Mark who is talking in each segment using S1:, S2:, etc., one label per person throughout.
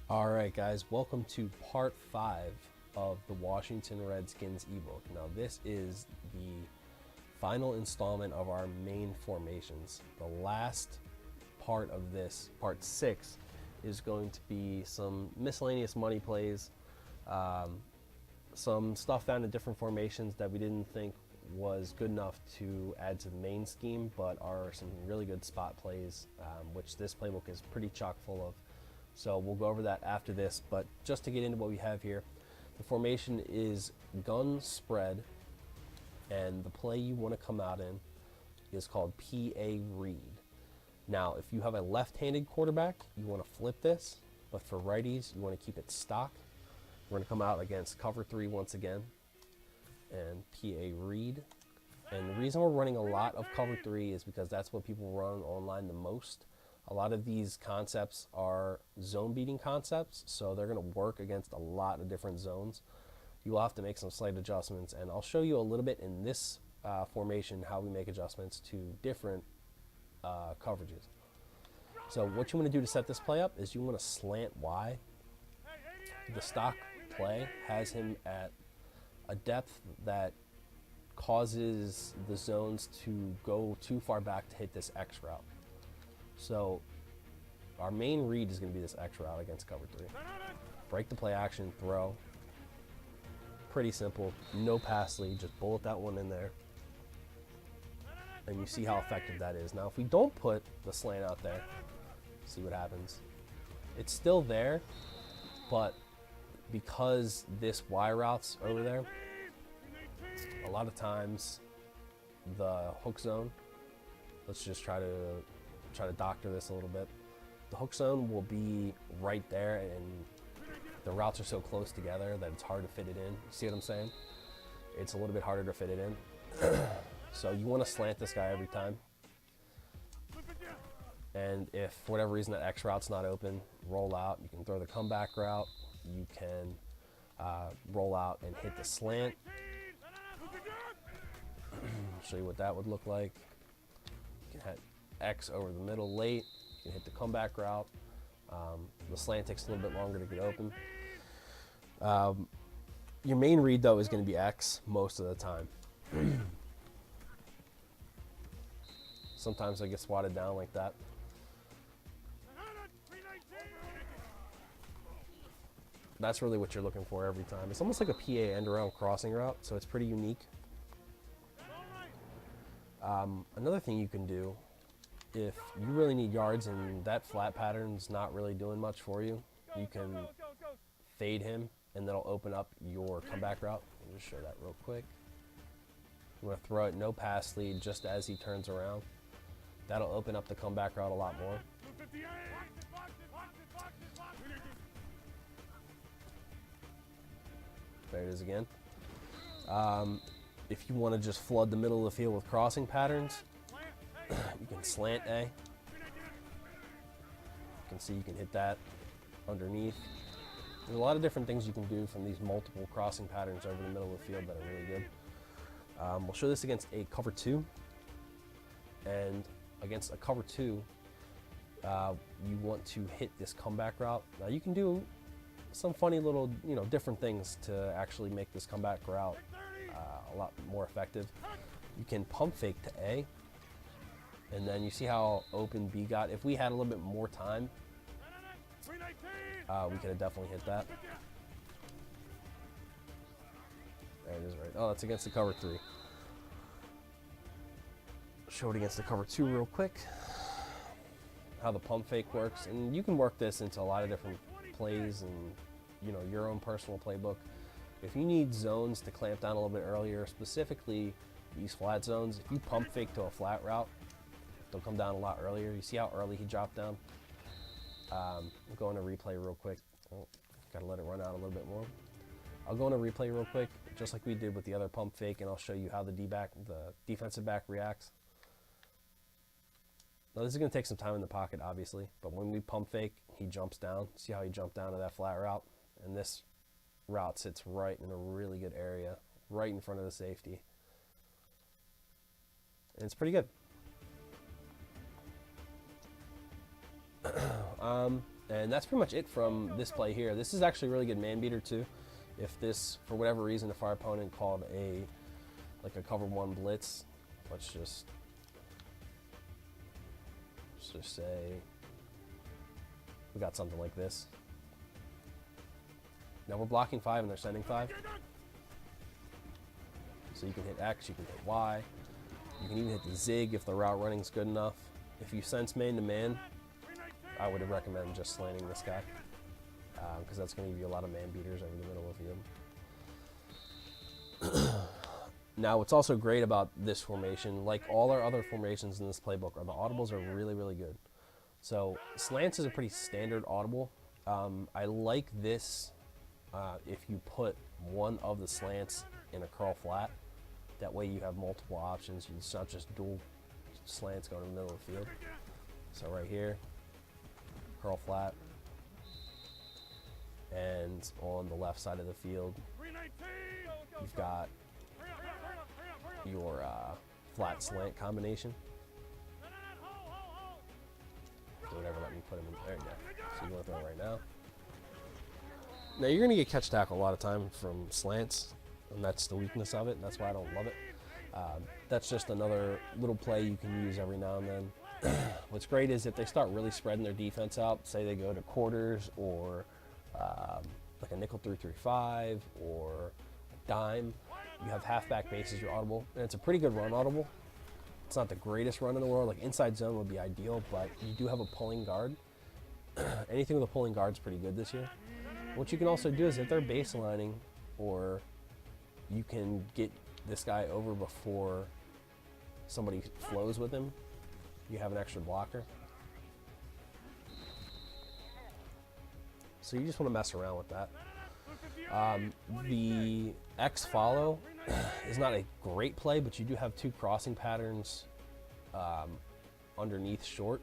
S1: Alright guys, welcome to part 5 of the Washington Redskins ebook. Now this is the final installment of our main formations. The last part of this, part 6, is going to be some miscellaneous money plays, some stuff found in different formations that we didn't think was good enough to add to the main scheme, but are some really good spot plays, which this playbook is pretty chock full of. So we'll go over that after this, but just to get into what we have here, the formation is gun spread, and the play you want to come out in is called PA read. Now, if you have a left-handed quarterback, you want to flip this, but for righties, you want to keep it stock. We're going to come out against cover 3 once again, and PA read. And the reason we're running a lot of cover 3 is because that's what people run online the most. A lot of these concepts are zone beating concepts, so they're going to work against a lot of different zones. You will have to make some slight adjustments, and I'll show you a little bit in this formation how we make adjustments to different coverages. So what you want to do to set this play up is you want to slant Y. The stock play has him at a depth that causes the zones to go too far back to hit this X route. So our main read is going to be this X route against cover 3. Break the play action, throw. Pretty simple. No pass lead, just bullet that one in there. And you see how effective that is. Now if we don't put the slant out there, see what happens. It's still there, but because this Y route's over there, a lot of times the hook zone, let's just try to doctor this a little bit. The hook zone will be right there, and the routes are so close together that it's hard to fit it in. See what I'm saying? It's a little bit harder to fit it in. So you want to slant this guy every time. And if for whatever reason that X route's not open, roll out. You can throw the comeback route. You can roll out and hit the slant. Show you what that would look like. You can hit X over the middle late. You can hit the comeback route. The slant takes a little bit longer to get open. Your main read though is going to be X most of the time. Sometimes I get swatted down like that. That's really what you're looking for every time. It's almost like a PA end around crossing route, so it's pretty unique. Another thing you can do, if you really need yards and that flat pattern's not really doing much for you, you can fade him and that'll open up your comeback route. I'll just show that real quick. You want to throw it no pass lead just as he turns around. That'll open up the comeback route a lot more. There it is again. If you want to just flood the middle of the field with crossing patterns, you can slant A. You can see you can hit that underneath. There's a lot of different things you can do from these multiple crossing patterns over the middle of the field that are really good. We'll show this against a cover 2. And against a cover 2, you want to hit this comeback route. Now you can do some funny little, different things to actually make this comeback route a lot more effective. You can pump fake to A, and then you see how open B got. If we had a little bit more time, we could have definitely hit that. There it is, right. Oh, that's against the cover 3. Show it against the cover 2 real quick. How the pump fake works, and you can work this into a lot of different plays and your own personal playbook. If you need zones to clamp down a little bit earlier, specifically these flat zones, if you pump fake to a flat route, they'll come down a lot earlier. You see how early he dropped down? I'll go into replay real quick. Oh, gotta let it run out a little bit more. I'll go into replay real quick, just like we did with the other pump fake, and I'll show you how the defensive back reacts. Now this is gonna take some time in the pocket, obviously, but when we pump fake, he jumps down. See how he jumped down to that flat route? And this route sits right in a really good area, right in front of the safety. And it's pretty good. And that's pretty much it from this play here. This is actually a really good man beater too. If this, for whatever reason, if our opponent called like a cover one blitz, let's just say we got something like this. Now we're blocking 5 and they're sending 5. So you can hit X, you can hit Y. You can even hit the zig if the route running is good enough. If you sense man-to-man, I would recommend just slanting this guy, because that's going to give you a lot of man beaters over the middle of the field. Now, what's also great about this formation, like all our other formations in this playbook, are the audibles are really, really good. So slants is a pretty standard audible. I like this if you put one of the slants in a curl flat. That way you have multiple options. It's not just dual slants going in the middle of the field. So right here, curl flat. And on the left side of the field, you've got your flat slant combination. So whatever, let me put him in. There you go. So you want to throw it right now. Now you're going to get catch tackle a lot of time from slants, and that's the weakness of it, and that's why I don't love it. That's just another little play you can use every now and then. What's great is if they start really spreading their defense out, say they go to quarters or like a nickel 3-3-5 or a dime, you have halfback base as your audible, and it's a pretty good run audible. It's not the greatest run in the world. Like inside zone would be ideal, but you do have a pulling guard. Anything with a pulling guard is pretty good this year. What you can also do is if they're baselining, or you can get this guy over before somebody flows with him, you have an extra blocker. So you just want to mess around with that. The X follow is not a great play, but you do have 2 crossing patterns underneath short.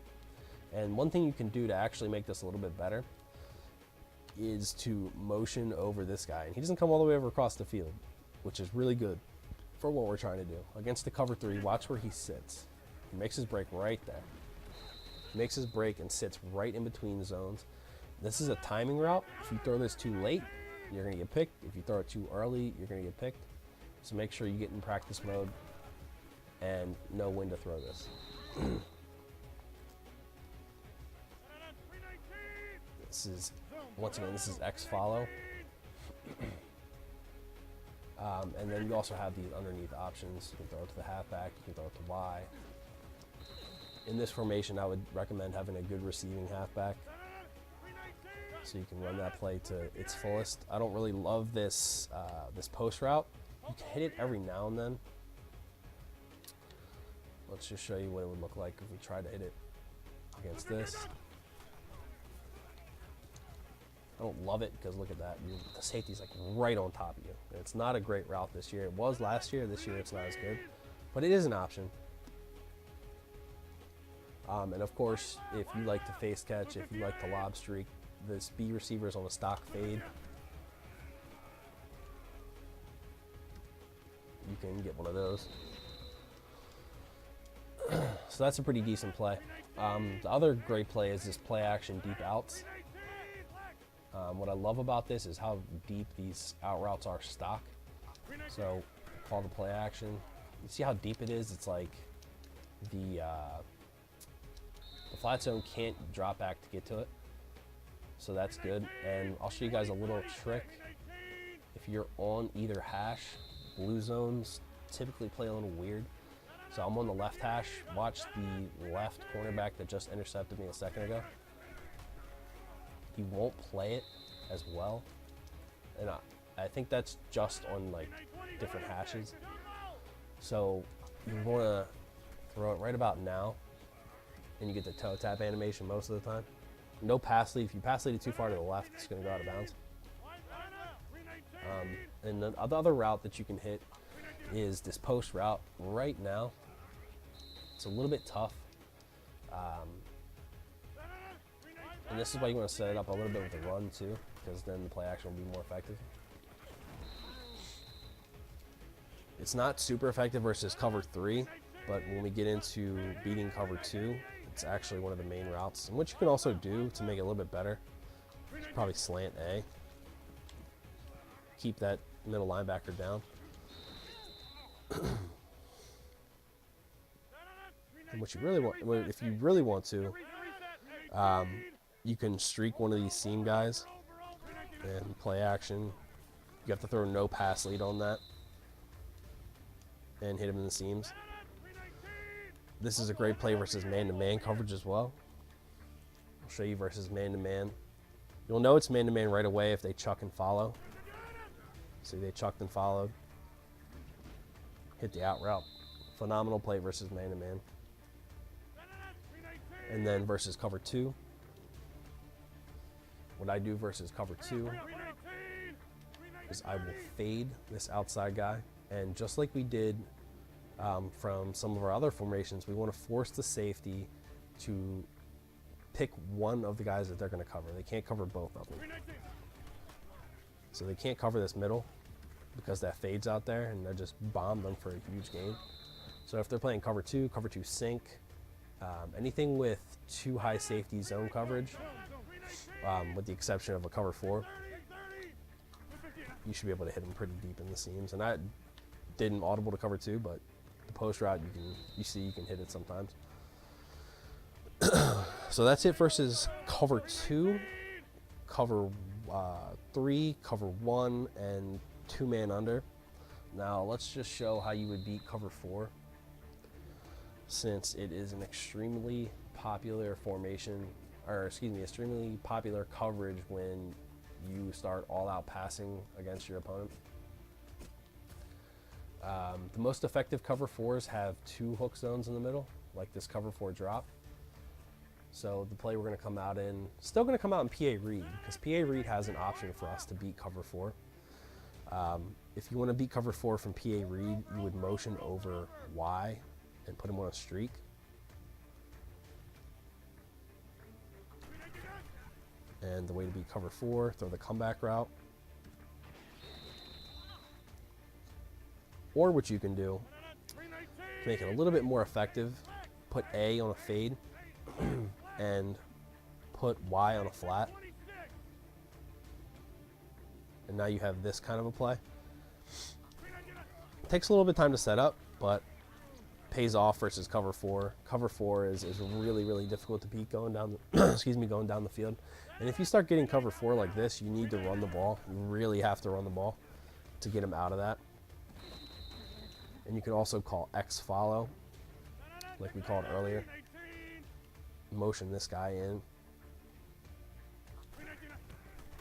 S1: And one thing you can do to actually make this a little bit better is to motion over this guy. And he doesn't come all the way over across the field, which is really good for what we're trying to do. Against the cover 3, watch where he sits. He makes his break right there. He makes his break and sits right in between zones. This is a timing route. If you throw this too late, you're going to get picked. If you throw it too early, you're going to get picked. So make sure you get in practice mode and know when to throw this. This is, once again, this is X follow. And then you also have these underneath options. You can throw it to the halfback, you can throw it to Y. In this formation, I would recommend having a good receiving halfback, so you can run that play to its fullest. I don't really love this this post route. You can hit it every now and then. Let's just show you what it would look like if we tried to hit it against this. I don't love it because look at that. The safety's like right on top of you. It's not a great route this year. It was last year. This year it's not as good, but it is an option. And of course, if you like to face catch, if you like to lob streak, this B receiver is on a stock fade. You can get one of those. So that's a pretty decent play. The other great play is this play action deep outs. What I love about this is how deep these out routes are stock. So call the play action. You see how deep it is? It's like the flat zone can't drop back to get to it. So that's good. And I'll show you guys a little trick. If you're on either hash, blue zones typically play a little weird. So I'm on the left hash. Watch the left cornerback that just intercepted me a second ago. He won't play it as well. And I think that's just on like different hashes. So you want to throw it right about now, and you get the toe tap animation most of the time. No pass lead. If you pass lead it too far to the left, it's going to go out of bounds. And the other route that you can hit is this post route right now. It's a little bit tough. And this is why you want to set it up a little bit with the run too, because then the play action will be more effective. It's not super effective versus cover 3, but when we get into beating cover 2, It's actually one of the main routes, and what you can also do to make it a little bit better is probably slant A. Keep that middle linebacker down. And what you really want, if you really want to, you can streak one of these seam guys and play action. You have to throw no pass lead on that and hit him in the seams. This is a great play versus man-to-man coverage as well. I'll show you versus man-to-man. You'll know it's man-to-man right away if they chuck and follow. See, they chucked and followed. Hit the out route. Phenomenal play versus man-to-man. And then versus cover 2. What I do versus cover 2 is I will fade this outside guy. And just like we did from some of our other formations, we want to force the safety to pick one of the guys that they're going to cover. They can't cover both of them. So they can't cover this middle because that fades out there, and they just bomb them for a huge gain. So if they're playing cover 2 sink, anything with too high safety zone coverage, with the exception of a cover 4, you should be able to hit them pretty deep in the seams. And I didn't audible to cover 2, but the post route, you see you can hit it sometimes. So that's it versus cover 2, cover 3, cover 1, and 2-man under. Now let's just show how you would beat cover 4, since it is an extremely popular formation, or excuse me, extremely popular coverage when you start all-out passing against your opponent. The most effective cover 4s have 2 hook zones in the middle, like this cover 4 drop. So the play we're going to come out in, still going to come out in PA read, because PA read has an option for us to beat cover 4. If you want to beat cover 4 from PA read, you would motion over Y and put him on a streak. And the way to beat cover 4, throw the comeback route. Or what you can do, to make it a little bit more effective, put A on a fade and put Y on a flat. And now you have this kind of a play. It takes a little bit of time to set up, but pays off versus cover 4. Cover 4 is really, really difficult to beat going down the excuse me, going down the field. And if you start getting cover 4 like this, you need to run the ball. You really have to run the ball to get him out of that. And you can also call X follow, like we called earlier. Motion this guy in.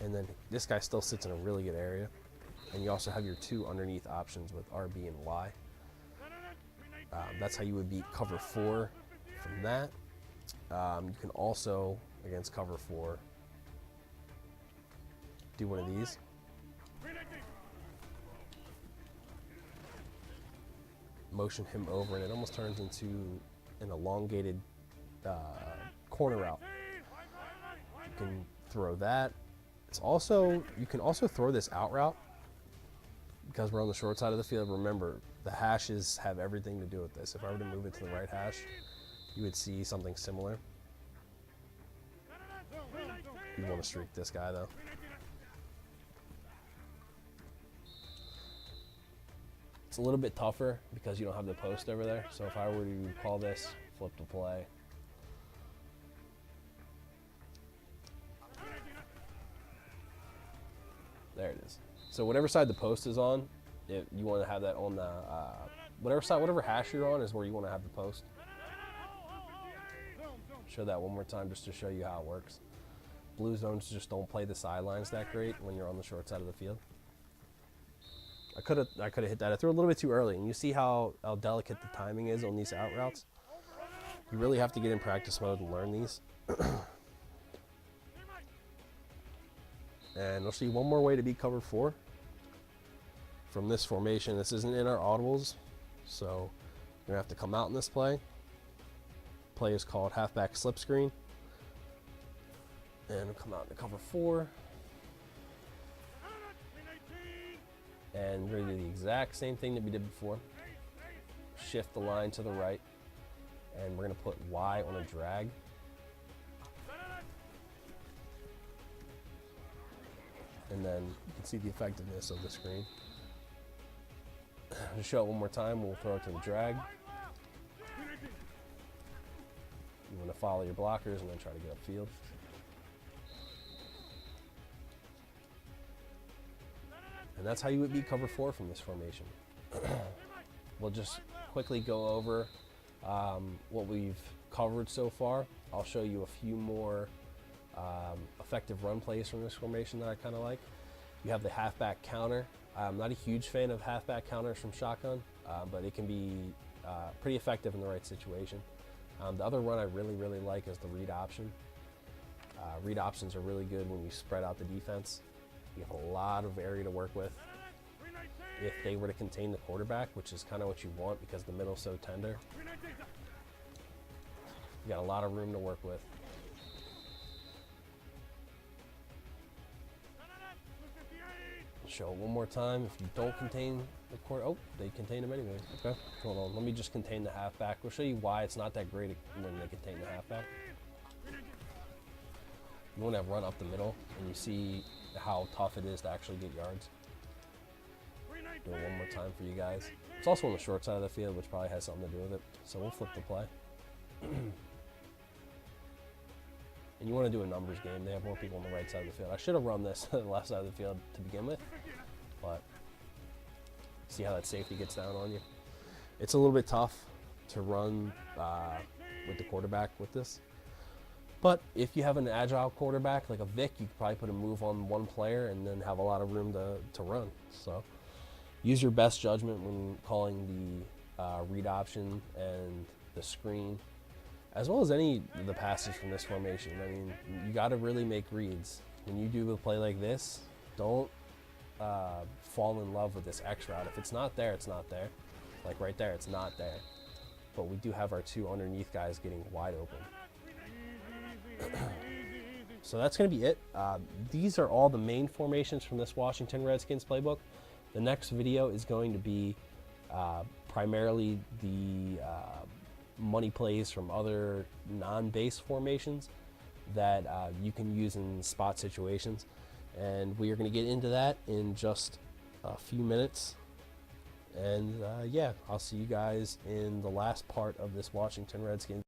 S1: And then this guy still sits in a really good area. And you also have your 2 underneath options with RB and Y. That's how you would beat cover 4 from that. You can also, against cover 4, do one of these. Motion him over, and it almost turns into an elongated corner route. You can throw that. It's also, you can also throw this out route because we're on the short side of the field. Remember, the hashes have everything to do with this. If I were to move it to the right hash, you would see something similar. You want to streak this guy though. It's a little bit tougher because you don't have the post over there. So if I were to call this flip to play, there it is. So whatever side the post is on, if you want to have that on the whatever side, whatever hash you're on is where you want to have the post. Show that one more time just to show you how it works. Blue zones just don't play the sidelines that great when you're on the short side of the field. I could have hit that. I threw a little bit too early, and you see how delicate the timing is on these out routes. You really have to get in practice mode and learn these. And I'll show you one more way to beat cover 4 from this formation. This isn't in our audibles, so you're gonna have to come out in this play. Play is called halfback slip screen, and we'll come out into cover 4. And we're going to do the exact same thing that we did before. Shift the line to the right. and we're going to put Y on a drag. And then you can see the effectiveness of the screen. To show it one more time, we'll throw it to the drag. You want to follow your blockers and then try to get upfield. And that's how you would beat cover 4 from this formation. We'll just quickly go over what we've covered so far. I'll show you a few more effective run plays from this formation that I kind of like. You have the halfback counter. I'm not a huge fan of halfback counters from shotgun, but it can be pretty effective in the right situation. The other run I really like is the read option. Read options are really good when you spread out the defense. You have a lot of area to work with. If they were to contain the quarterback, which is kind of what you want because the middle's so tender, you got a lot of room to work with. Show it one more time. If you don't contain the quarter, oh, they contain them anyway. Okay, hold on. Let me just contain the halfback. We'll show you why it's not that great when they contain the halfback. You want to run up the middle, and you see how tough it is to actually get yards. Do it one more time for you guys. It's also on the short side of the field, which probably has something to do with it. So we'll flip the play. And you want to do a numbers game. They have more people on the right side of the field. I should have run this on the left side of the field to begin with, but see how that safety gets down on you. It's a little bit tough to run with the quarterback with this. But if you have an agile quarterback like a Vic, you could probably put a move on one player and then have a lot of room to run. So use your best judgment when calling the read option and the screen, as well as any of the passes from this formation. I mean, you got to really make reads. When you do a play like this, don't fall in love with this X route. If it's not there, it's not there. Like right there, it's not there. But we do have our two underneath guys getting wide open. So that's going to be it. These are all the main formations from this Washington Redskins playbook. The next video is going to be primarily the money plays from other non-base formations that you can use in spot situations. And we are going to get into that in just a few minutes. And yeah, I'll see you guys in the last part of this Washington Redskins.